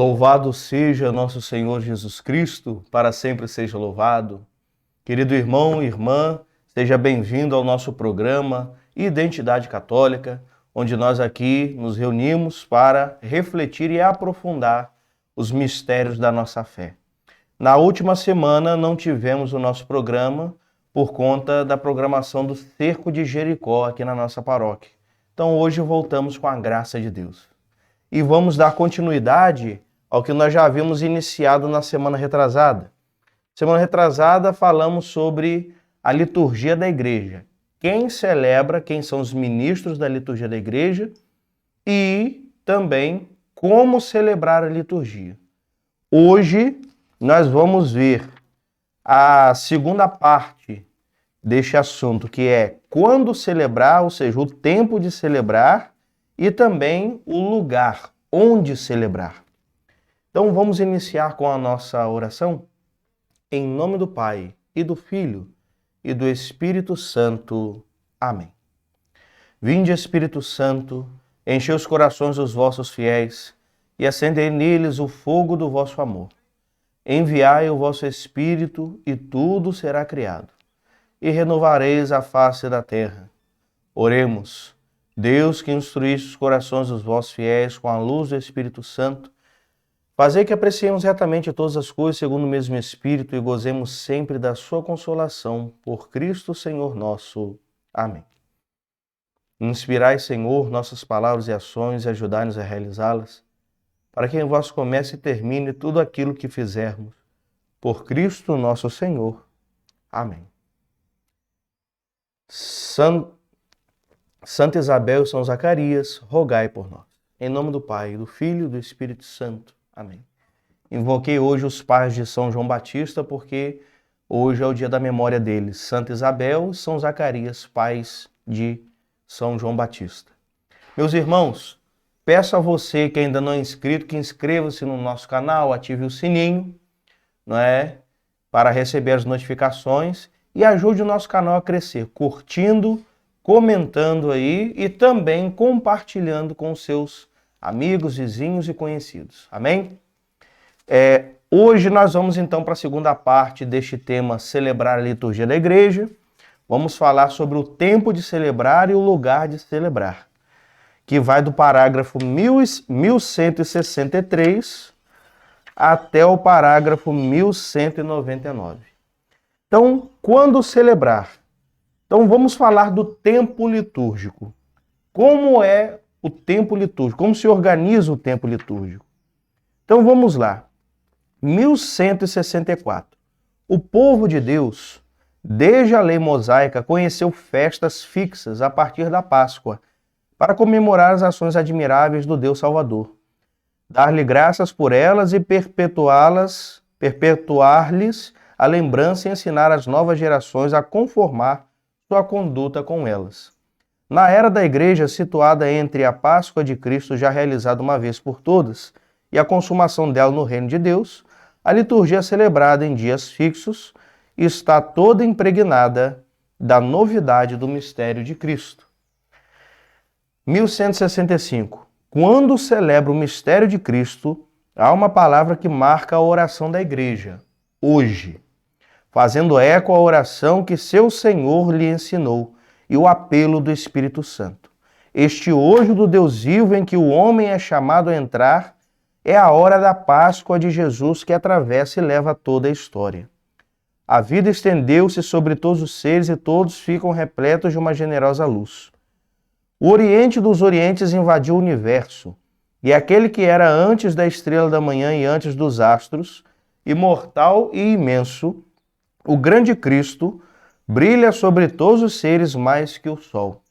Louvado seja nosso Senhor Jesus Cristo, para sempre seja louvado. Querido irmão e irmã, seja bem-vindo ao nosso programa Identidade Católica, onde nós aqui nos reunimos para refletir e aprofundar os mistérios da nossa fé. Na última semana não tivemos o nosso programa por conta da programação do Cerco de Jericó aqui na nossa paróquia. Então hoje voltamos com a graça de Deus. E vamos dar continuidade ao que nós já havíamos iniciado na semana retrasada. Semana retrasada falamos sobre a liturgia da igreja. Quem celebra, quem são os ministros da liturgia da igreja e também como celebrar a liturgia. Hoje nós vamos ver a segunda parte deste assunto, que é quando celebrar, ou seja, o tempo de celebrar e também o lugar onde celebrar. Então vamos iniciar com a nossa oração? Em nome do Pai, e do Filho, e do Espírito Santo. Amém. Vinde, Espírito Santo, enchei os corações dos vossos fiéis e acendei neles o fogo do vosso amor. Enviai o vosso Espírito e tudo será criado, e renovareis a face da terra. Oremos. Deus, que instruíste os corações dos vossos fiéis com a luz do Espírito Santo, fazei que apreciemos retamente todas as coisas segundo o mesmo Espírito e gozemos sempre da sua consolação, por Cristo Senhor nosso. Amém. Inspirai, Senhor, nossas palavras e ações e ajudai-nos a realizá-las, para que em vós comece e termine tudo aquilo que fizermos. Por Cristo nosso Senhor. Amém. Santa Isabel e São Zacarias, rogai por nós. Em nome do Pai, do Filho e do Espírito Santo. Amém. Invoquei hoje os pais de São João Batista, porque hoje é o dia da memória deles. Santa Isabel e São Zacarias, pais de São João Batista. Meus irmãos, peço a você que ainda não é inscrito, que inscreva-se no nosso canal, ative o sininho, para receber as notificações e ajude o nosso canal a crescer, curtindo, comentando aí e também compartilhando com seus amigos, vizinhos e conhecidos. Amém? Hoje nós vamos então para a segunda parte deste tema, celebrar a liturgia da igreja. Vamos falar sobre o tempo de celebrar e o lugar de celebrar, que vai do parágrafo 1163 até o parágrafo 1199. Então, quando celebrar? Então, vamos falar do tempo litúrgico. Como é o tempo litúrgico? Como se organiza o tempo litúrgico? Então, vamos lá. 1164. O povo de Deus, desde a lei mosaica, conheceu festas fixas a partir da Páscoa, para comemorar as ações admiráveis do Deus Salvador. Dar-lhe graças por elas e perpetuar-lhes a lembrança e ensinar as novas gerações a conformar sua conduta com elas. Na era da Igreja, situada entre a Páscoa de Cristo, já realizada uma vez por todas, e a consumação dela no reino de Deus, a liturgia celebrada em dias fixos está toda impregnada da novidade do mistério de Cristo. 1165. Quando celebra o mistério de Cristo, há uma palavra que marca a oração da Igreja, hoje, fazendo eco à oração que seu Senhor lhe ensinou e o apelo do Espírito Santo. Este hoje do Deus vivo em que o homem é chamado a entrar é a hora da Páscoa de Jesus que atravessa e leva toda a história. A vida estendeu-se sobre todos os seres e todos ficam repletos de uma generosa luz. O Oriente dos Orientes invadiu o universo, e aquele que era antes da estrela da manhã e antes dos astros, imortal e imenso, o grande Cristo, brilha sobre todos os seres mais que o sol.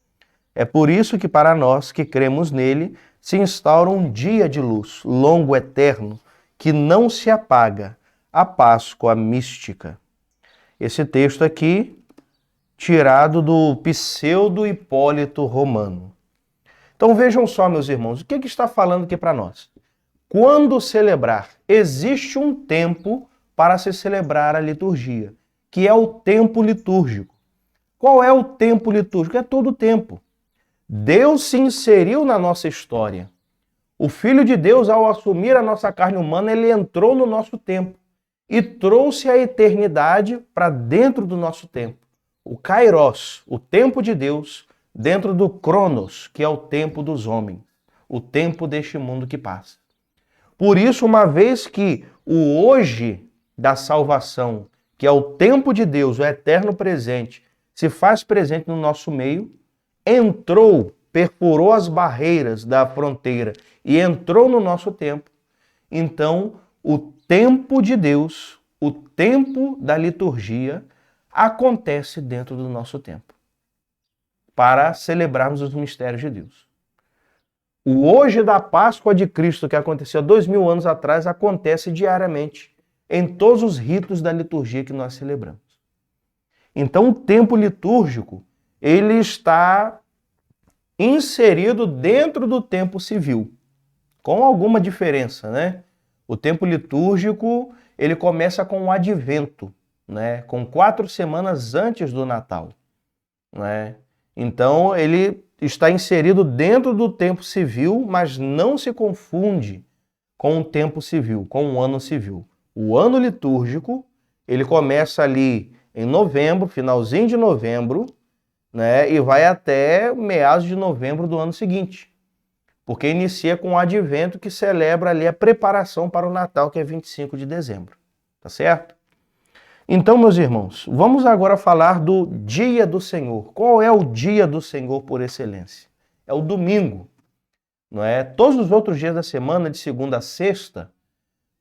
É por isso que para nós que cremos nele, se instaura um dia de luz, longo, eterno, que não se apaga, a Páscoa mística. Esse texto aqui, tirado do Pseudo Hipólito Romano. Então vejam só, meus irmãos, o que está falando aqui para nós? Quando celebrar? Existe um tempo para se celebrar a liturgia, que é o tempo litúrgico. Qual é o tempo litúrgico? É todo o tempo. Deus se inseriu na nossa história. O Filho de Deus, ao assumir a nossa carne humana, ele entrou no nosso tempo e trouxe a eternidade para dentro do nosso tempo. O Kairos, o tempo de Deus, dentro do Cronos, que é o tempo dos homens, o tempo deste mundo que passa. Por isso, uma vez que o hoje da salvação, que é o tempo de Deus, o eterno presente, se faz presente no nosso meio, entrou, perfurou as barreiras da fronteira e entrou no nosso tempo. Então, o tempo de Deus, o tempo da liturgia, acontece dentro do nosso tempo, para celebrarmos os mistérios de Deus. O hoje da Páscoa de Cristo, que aconteceu há 2000 anos atrás, acontece diariamente, em todos os ritos da liturgia que nós celebramos. Então, o tempo litúrgico, ele está inserido dentro do tempo civil, com alguma diferença, né? O tempo litúrgico, ele começa com o advento, né? Com 4 semanas antes do Natal, né? Então, ele está inserido dentro do tempo civil, mas não se confunde com o tempo civil, com o ano civil. O ano litúrgico, ele começa ali em novembro, finalzinho de novembro, né, e vai até meados de novembro do ano seguinte, porque inicia com o advento, que celebra ali a preparação para o Natal, que é 25 de dezembro, tá certo? Então, meus irmãos, vamos agora falar do dia do Senhor. Qual é o dia do Senhor por excelência? É o domingo, não é? Todos os outros dias da semana, de segunda a sexta,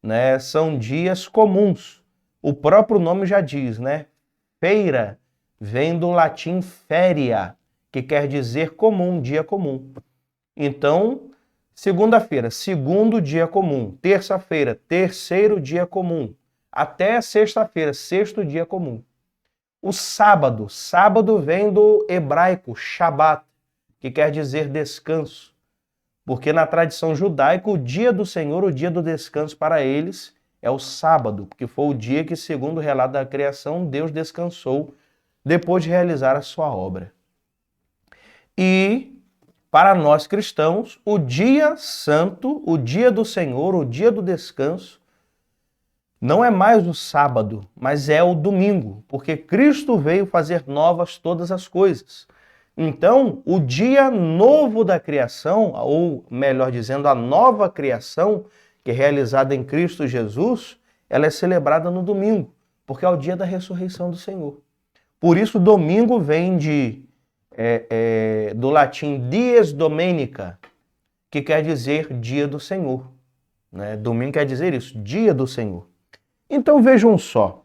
né, são dias comuns. O próprio nome já diz, né? Feira vem do latim feria, que quer dizer comum, dia comum. Então, segunda-feira, segundo dia comum. Terça-feira, terceiro dia comum. Até sexta-feira, sexto dia comum. O sábado, sábado vem do hebraico Shabat, que quer dizer descanso. Porque na tradição judaica, o dia do Senhor, o dia do descanso para eles, é o sábado, porque foi o dia que, segundo o relato da criação, Deus descansou depois de realizar a sua obra. E, para nós cristãos, o dia santo, o dia do Senhor, o dia do descanso, não é mais o sábado, mas é o domingo, porque Cristo veio fazer novas todas as coisas. Então, o dia novo da criação, ou melhor dizendo, a nova criação, que é realizada em Cristo Jesus, ela é celebrada no domingo, porque é o dia da ressurreição do Senhor. Por isso, domingo vem do latim dies domenica, que quer dizer dia do Senhor, né? Domingo quer dizer isso, dia do Senhor. Então, vejam só,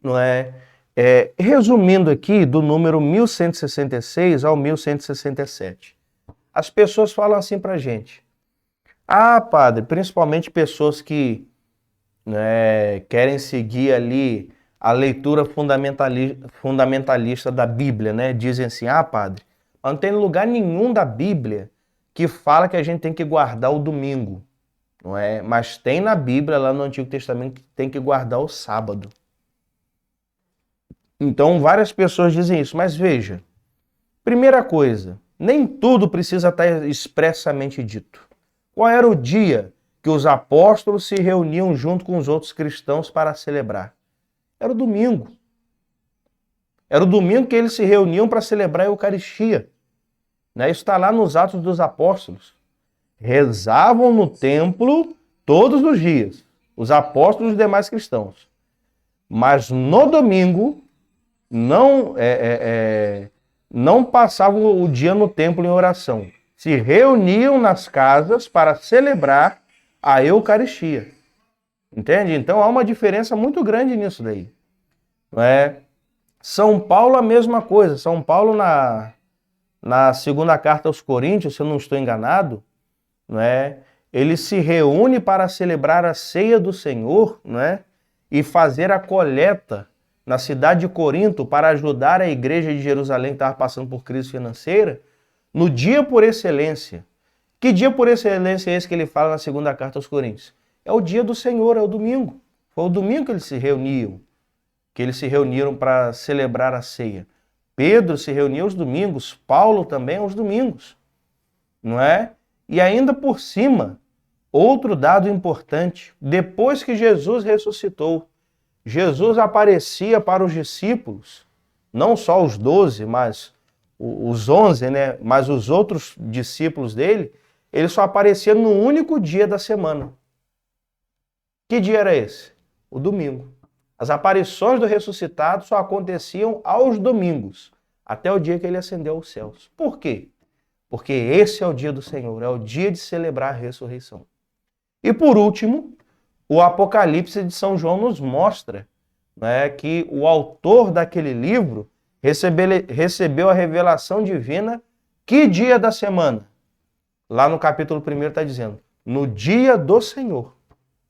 não é? Resumindo aqui, do número 1166 ao 1167. As pessoas falam assim pra gente: ah, padre, principalmente pessoas que, né, querem seguir ali a leitura fundamentalista da Bíblia, né? Dizem assim: ah, padre, mas não tem lugar nenhum da Bíblia que fala que a gente tem que guardar o domingo, não é? Mas tem na Bíblia, lá no Antigo Testamento, que tem que guardar o sábado. Então, várias pessoas dizem isso, mas veja, primeira coisa, nem tudo precisa estar expressamente dito. Qual era o dia que os apóstolos se reuniam junto com os outros cristãos para celebrar? Era o domingo. Era o domingo que eles se reuniam para celebrar a Eucaristia. Né? Isso está lá nos Atos dos Apóstolos. Rezavam no templo todos os dias, os apóstolos e os demais cristãos. Mas no domingo, não passavam o dia no templo em oração. Se reuniam nas casas para celebrar a Eucaristia. Entende? Então há uma diferença muito grande nisso daí. São Paulo, a mesma coisa. São Paulo, na segunda carta aos Coríntios, se eu não estou enganado, ele se reúne para celebrar a ceia do Senhor, e fazer a coleta na cidade de Corinto para ajudar a igreja de Jerusalém que estava passando por crise financeira, no dia por excelência. Que dia por excelência é esse que ele fala na segunda carta aos Coríntios? É o dia do Senhor, é o domingo. Foi o domingo que eles se reuniram para celebrar a ceia. Pedro se reunia aos domingos, Paulo também aos domingos, não é? E ainda por cima, outro dado importante, depois que Jesus ressuscitou, Jesus aparecia para os discípulos, não só os 12, mas os 11, né? Mas os outros discípulos dele, ele só aparecia no único dia da semana. Que dia era esse? O domingo. As aparições do ressuscitado só aconteciam aos domingos, até o dia que ele ascendeu aos céus. Por quê? Porque esse é o dia do Senhor, é o dia de celebrar a ressurreição. E por último, o Apocalipse de São João nos mostra, né, que o autor daquele livro recebeu a revelação divina. Que dia da semana? Lá no capítulo 1 está dizendo, no dia do Senhor.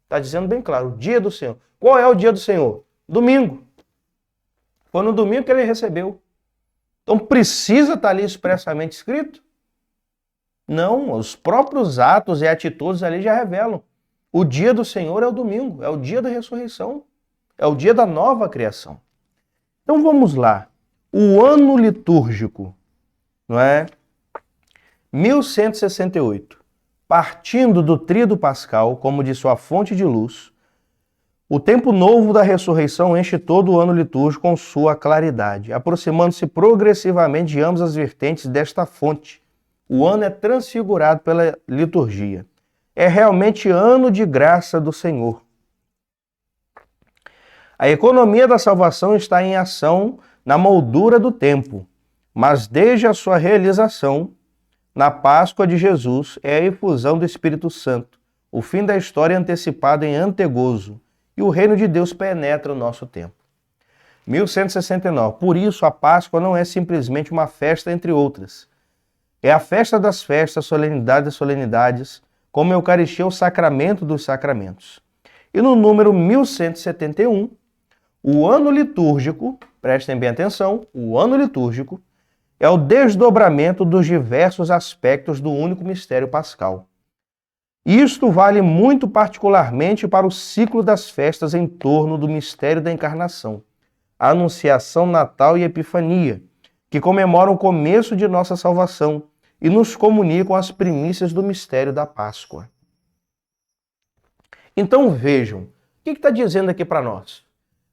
Está dizendo bem claro, o dia do Senhor. Qual é o dia do Senhor? Domingo. Foi no domingo que ele recebeu. Então precisa estar ali expressamente escrito? Não, os próprios atos e atitudes ali já revelam. O dia do Senhor é o domingo, é o dia da ressurreição, é o dia da nova criação. Então vamos lá. O ano litúrgico, não é? 1168. Partindo do tríduo pascal como de sua fonte de luz, o tempo novo da ressurreição enche todo o ano litúrgico com sua claridade, aproximando-se progressivamente de ambas as vertentes desta fonte. O ano é transfigurado pela liturgia. É realmente ano de graça do Senhor. A economia da salvação está em ação na moldura do tempo, mas desde a sua realização, na Páscoa de Jesus, é a efusão do Espírito Santo, o fim da história antecipado em antegozo, e o reino de Deus penetra o nosso tempo. 1169. Por isso, a Páscoa não é simplesmente uma festa entre outras. É a festa das festas, solenidade das solenidades, como a Eucaristia é o sacramento dos sacramentos. E no número 1171, o ano litúrgico, prestem bem atenção, o ano litúrgico é o desdobramento dos diversos aspectos do único mistério pascal. Isto vale muito particularmente para o ciclo das festas em torno do mistério da encarnação, a Anunciação, Natal e Epifania, que comemoram o começo de nossa salvação e nos comunicam as primícias do mistério da Páscoa. Então vejam, o que está dizendo aqui para nós?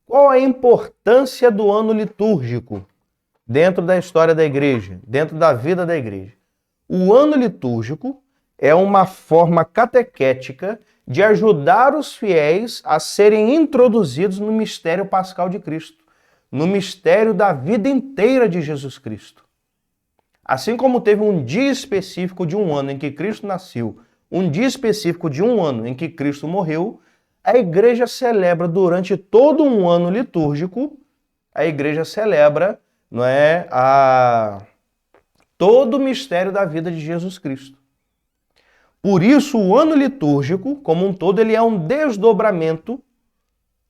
Qual a importância do ano litúrgico dentro da história da igreja, dentro da vida da igreja? O ano litúrgico é uma forma catequética de ajudar os fiéis a serem introduzidos no mistério pascal de Cristo, no mistério da vida inteira de Jesus Cristo. Assim como teve um dia específico de um ano em que Cristo nasceu, um dia específico de um ano em que Cristo morreu, a igreja celebra durante todo um ano litúrgico, a igreja celebra, não é, todo o mistério da vida de Jesus Cristo. Por isso, o ano litúrgico, como um todo, ele é um desdobramento,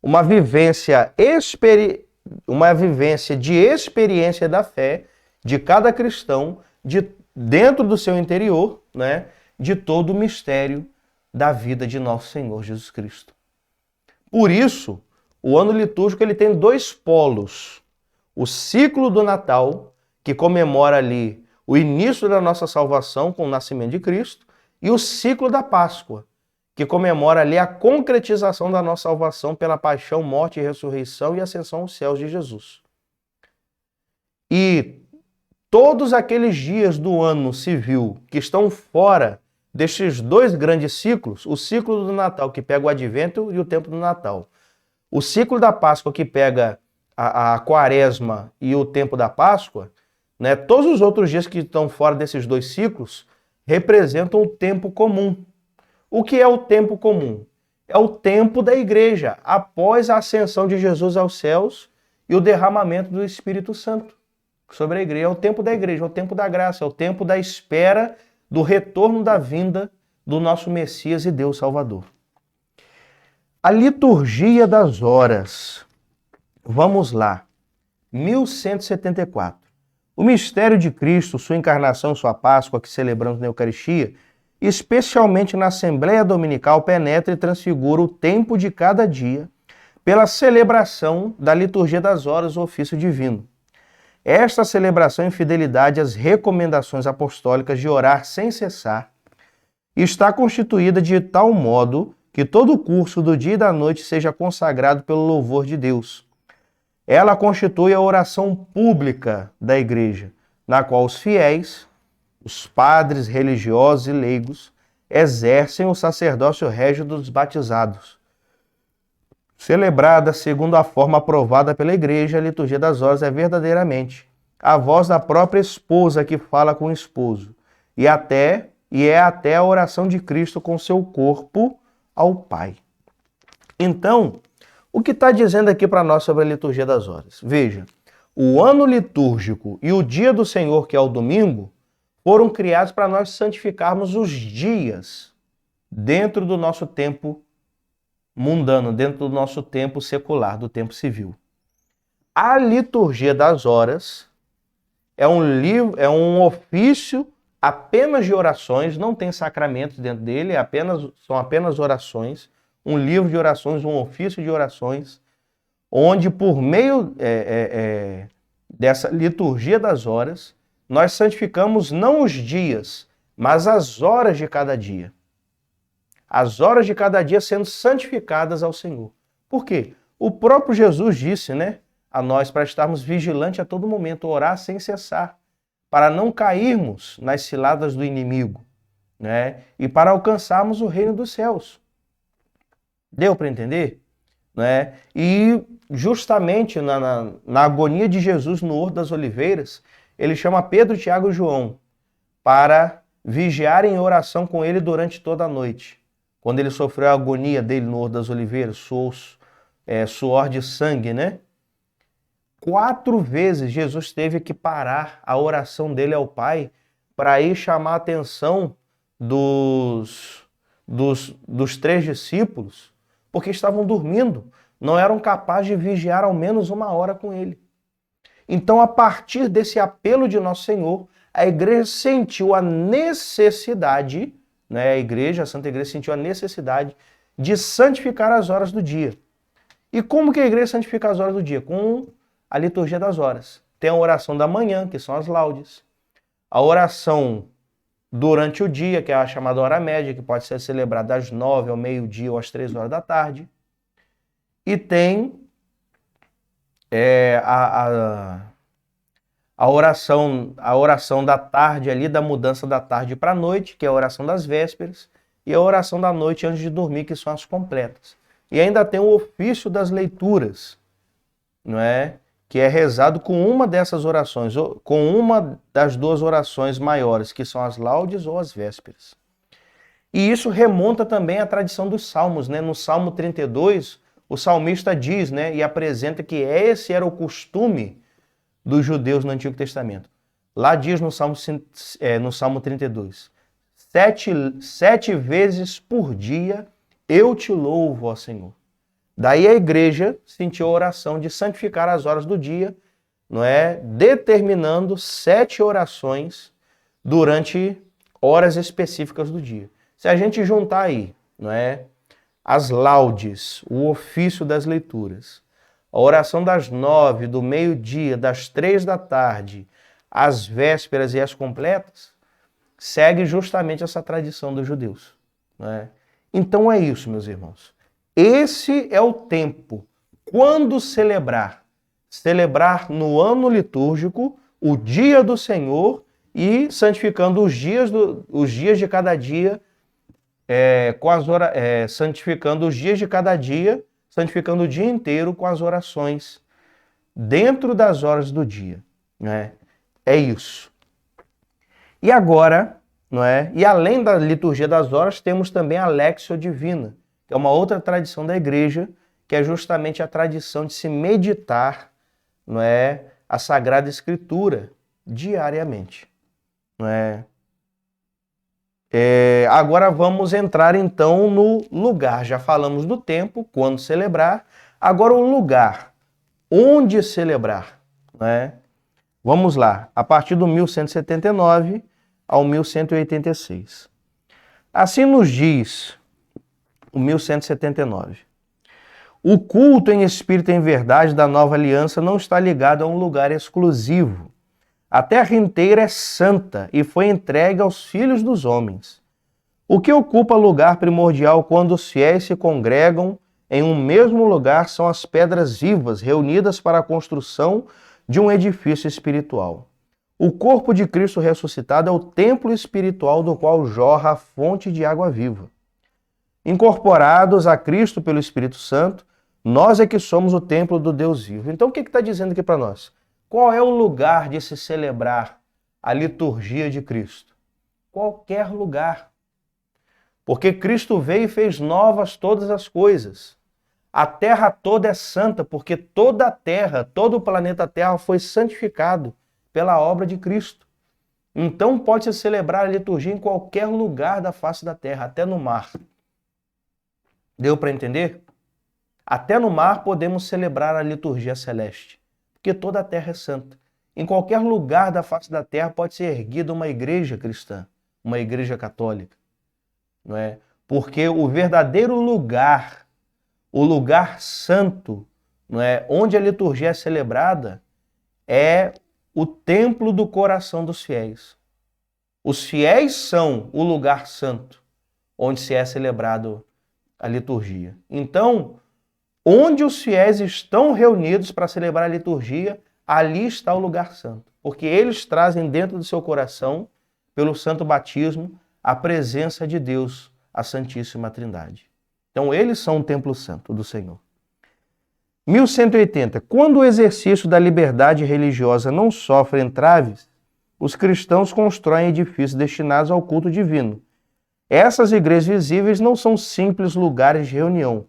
uma vivência de experiência da fé de cada cristão, dentro do seu interior, né, de todo o mistério da vida de nosso Senhor Jesus Cristo. Por isso, o ano litúrgico ele tem dois polos. O ciclo do Natal, que comemora ali o início da nossa salvação com o nascimento de Cristo, e o ciclo da Páscoa, que comemora ali a concretização da nossa salvação pela paixão, morte, ressurreição e ascensão aos céus de Jesus. E todos aqueles dias do ano civil que estão fora destes dois grandes ciclos, o ciclo do Natal que pega o Advento e o tempo do Natal, o ciclo da Páscoa que pega a Quaresma e o tempo da Páscoa, né, todos os outros dias que estão fora desses dois ciclos representam o tempo comum. O que é o tempo comum? É o tempo da igreja, após a ascensão de Jesus aos céus e o derramamento do Espírito Santo sobre a igreja. É o tempo da igreja, é o tempo da graça, é o tempo da espera do retorno da vinda do nosso Messias e Deus Salvador. A liturgia das horas. Vamos lá. 1174. O mistério de Cristo, sua encarnação, sua Páscoa, que celebramos na Eucaristia, especialmente na Assembleia Dominical, penetra e transfigura o tempo de cada dia pela celebração da liturgia das horas, o ofício divino. Esta celebração em fidelidade às recomendações apostólicas de orar sem cessar, e está constituída de tal modo que todo o curso do dia e da noite seja consagrado pelo louvor de Deus. Ela constitui a oração pública da Igreja, na qual os fiéis, os padres religiosos e leigos, exercem o sacerdócio régio dos batizados. Celebrada segundo a forma aprovada pela Igreja, a liturgia das horas é verdadeiramente a voz da própria esposa que fala com o esposo, e é até a oração de Cristo com seu corpo ao Pai. Então, o que está dizendo aqui para nós sobre a liturgia das horas? Veja, o ano litúrgico e o dia do Senhor, que é o domingo, foram criados para nós santificarmos os dias dentro do nosso tempo mundano, dentro do nosso tempo secular, do tempo civil. A liturgia das horas é um ofício apenas de orações, não tem sacramentos dentro dele, são apenas orações, um livro de orações, um ofício de orações, onde por meio dessa liturgia das horas, nós santificamos não os dias, mas as horas de cada dia. As horas de cada dia sendo santificadas ao Senhor. Por quê? O próprio Jesus disse, a nós para estarmos vigilantes a todo momento, orar sem cessar, para não cairmos nas ciladas do inimigo, e para alcançarmos o reino dos céus. Deu para entender? E justamente na agonia de Jesus no Horto das Oliveiras, ele chama Pedro, Tiago e João para vigiar em oração com ele durante toda a noite. Quando ele sofreu a agonia dele no Horto das Oliveiras, suor de sangue, 4 vezes Jesus teve que parar a oração dele ao Pai para ir chamar a atenção dos 3 discípulos, porque estavam dormindo, não eram capazes de vigiar ao menos 1 hora com ele. Então, a partir desse apelo de Nosso Senhor, a Igreja sentiu a necessidade, a Santa Igreja sentiu a necessidade de santificar as horas do dia. E como que a Igreja santifica as horas do dia? Com a liturgia das horas. Tem a oração da manhã, que são as laudes. A oração durante o dia, que é a chamada hora média, que pode ser celebrada às 9, ao meio-dia ou às 3 horas da tarde. E tem a oração da tarde ali, da mudança da tarde para a noite, que é a oração das vésperas, e a oração da noite antes de dormir, que são as completas. E ainda tem o ofício das leituras, que é rezado com uma dessas orações, com uma das 2 orações maiores, que são as laudes ou as vésperas. E isso remonta também à tradição dos salmos, No Salmo 32, o salmista diz, e apresenta que esse era o costume dos judeus no Antigo Testamento. Lá diz no Salmo 32, 7 vezes por dia eu te louvo, ó Senhor. Daí a Igreja sentiu a oração de santificar as horas do dia, determinando 7 orações durante horas específicas do dia. Se a gente juntar aí, as laudes, o ofício das leituras, a oração das 9, do meio-dia, das 3 da tarde, as vésperas e as completas, segue justamente essa tradição dos judeus. Então é isso, meus irmãos. Esse é o tempo. Quando celebrar? Celebrar no ano litúrgico o dia do Senhor e santificando os dias de cada dia, santificando os dias de cada dia, santificando o dia inteiro com as orações dentro das horas do dia. É isso. E agora, e além da liturgia das horas, temos também a Lectio Divina, que é uma outra tradição da Igreja, que é justamente a tradição de se meditar, a Sagrada Escritura diariamente. Agora vamos entrar então no lugar. Já falamos do tempo, quando celebrar. Agora o lugar, onde celebrar. Vamos lá, a partir do 1179 ao 1186. Assim nos diz o 1179. O culto em espírito e em verdade da nova aliança não está ligado a um lugar exclusivo. A terra inteira é santa e foi entregue aos filhos dos homens. O que ocupa lugar primordial quando os fiéis se congregam em um mesmo lugar são as pedras vivas reunidas para a construção de um edifício espiritual. O corpo de Cristo ressuscitado é o templo espiritual do qual jorra a fonte de água viva. Incorporados a Cristo pelo Espírito Santo, nós é que somos o templo do Deus vivo. Então o que está dizendo aqui para nós? Qual é o lugar de se celebrar a liturgia de Cristo? Qualquer lugar. Porque Cristo veio e fez novas todas as coisas. A terra toda é santa, porque toda a terra, todo o planeta Terra foi santificado pela obra de Cristo. Então pode-se celebrar a liturgia em qualquer lugar da face da terra, até no mar. Deu para entender? Até no mar podemos celebrar a liturgia celeste, porque toda a terra é santa. Em qualquer lugar da face da terra pode ser erguida uma igreja cristã, uma igreja católica, não é? Porque o verdadeiro lugar, o lugar santo, não é, onde a liturgia é celebrada, é o templo do coração dos fiéis. Os fiéis são o lugar santo, onde se é celebrado a liturgia. Então, onde os fiéis estão reunidos para celebrar a liturgia, ali está o lugar santo. Porque eles trazem dentro do seu coração, pelo santo batismo, a presença de Deus, a Santíssima Trindade. Então, eles são o templo santo do Senhor. 1180. Quando o exercício da liberdade religiosa não sofre entraves, os cristãos constroem edifícios destinados ao culto divino. Essas igrejas visíveis não são simples lugares de reunião,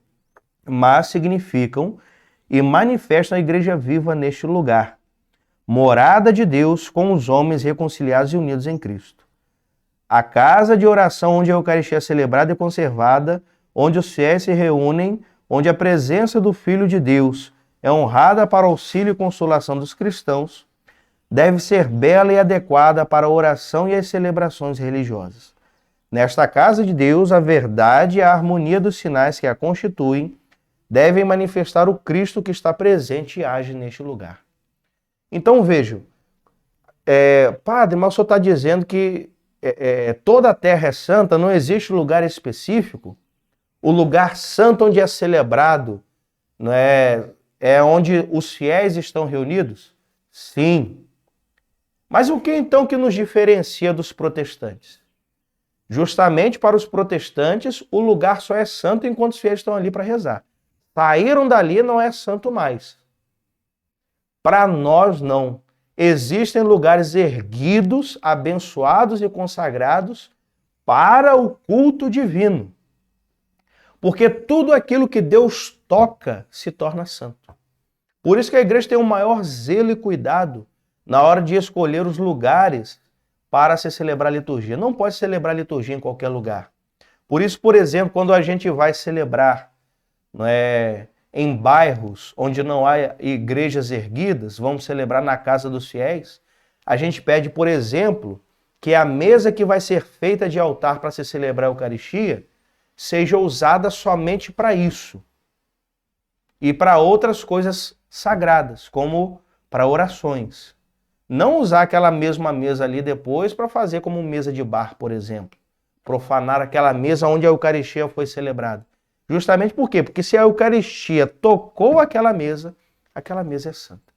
mas significam e manifestam a igreja viva neste lugar, morada de Deus com os homens reconciliados e unidos em Cristo. A casa de oração onde a Eucaristia é celebrada e conservada, onde os fiéis se reúnem, onde a presença do Filho de Deus é honrada para o auxílio e consolação dos cristãos, deve ser bela e adequada para a oração e as celebrações religiosas. Nesta casa de Deus, a verdade e a harmonia dos sinais que a constituem devem manifestar o Cristo que está presente e age neste lugar. Então vejam, padre, mas o senhor está dizendo que toda a terra é santa, não existe lugar específico? O lugar santo onde é celebrado, não é onde os fiéis estão reunidos? Sim. Mas o que então que nos diferencia dos protestantes? Justamente para os protestantes, o lugar só é santo enquanto os fiéis estão ali para rezar. Saíram dali, não é santo mais. Para nós, não. Existem lugares erguidos, abençoados e consagrados para o culto divino. Porque tudo aquilo que Deus toca se torna santo. Por isso que a igreja tem um maior zelo e cuidado na hora de escolher os lugares para se celebrar a liturgia. Não pode celebrar a liturgia em qualquer lugar. Por isso, por exemplo, quando a gente vai celebrar em bairros onde não há igrejas erguidas, vamos celebrar na casa dos fiéis, a gente pede, por exemplo, que a mesa que vai ser feita de altar para se celebrar a Eucaristia seja usada somente para isso e para outras coisas sagradas, como para orações. Não usar aquela mesma mesa ali depois para fazer como mesa de bar, por exemplo. Profanar aquela mesa onde a Eucaristia foi celebrada. Justamente por quê? Porque se a Eucaristia tocou aquela mesa é santa.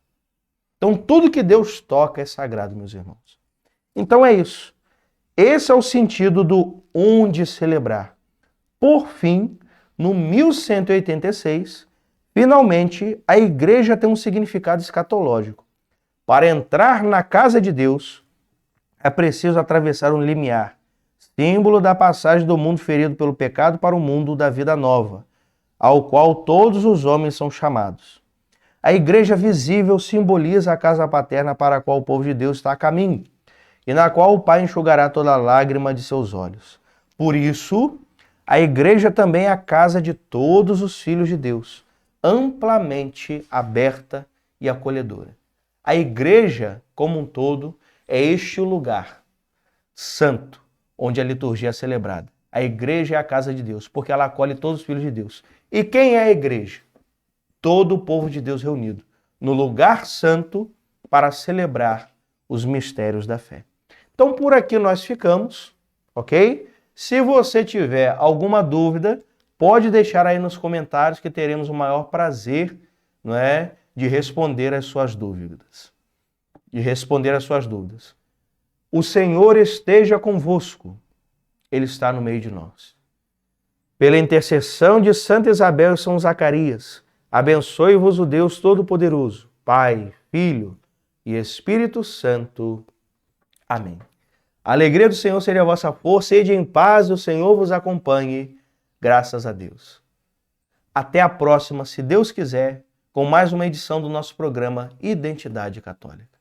Então tudo que Deus toca é sagrado, meus irmãos. Então é isso. Esse é o sentido do onde celebrar. Por fim, no 1186, finalmente a igreja tem um significado escatológico. Para entrar na casa de Deus, é preciso atravessar um limiar, símbolo da passagem do mundo ferido pelo pecado para o mundo da vida nova, ao qual todos os homens são chamados. A igreja visível simboliza a casa paterna para a qual o povo de Deus está a caminho, e na qual o Pai enxugará toda lágrima de seus olhos. Por isso, a igreja também é a casa de todos os filhos de Deus, amplamente aberta e acolhedora. A igreja, como um todo, é este o lugar santo, onde a liturgia é celebrada. A igreja é a casa de Deus, porque ela acolhe todos os filhos de Deus. E quem é a igreja? Todo o povo de Deus reunido no lugar santo para celebrar os mistérios da fé. Então, por aqui nós ficamos, ok? Se você tiver alguma dúvida, pode deixar aí nos comentários que teremos o maior prazer, não é, de responder as suas dúvidas. O Senhor esteja convosco. Ele está no meio de nós. Pela intercessão de Santa Isabel e São Zacarias, abençoe-vos o Deus Todo-Poderoso, Pai, Filho e Espírito Santo. Amém. A alegria do Senhor seja a vossa força, ide em paz, o Senhor vos acompanhe. Graças a Deus. Até a próxima, se Deus quiser, com mais uma edição do nosso programa Identidade Católica.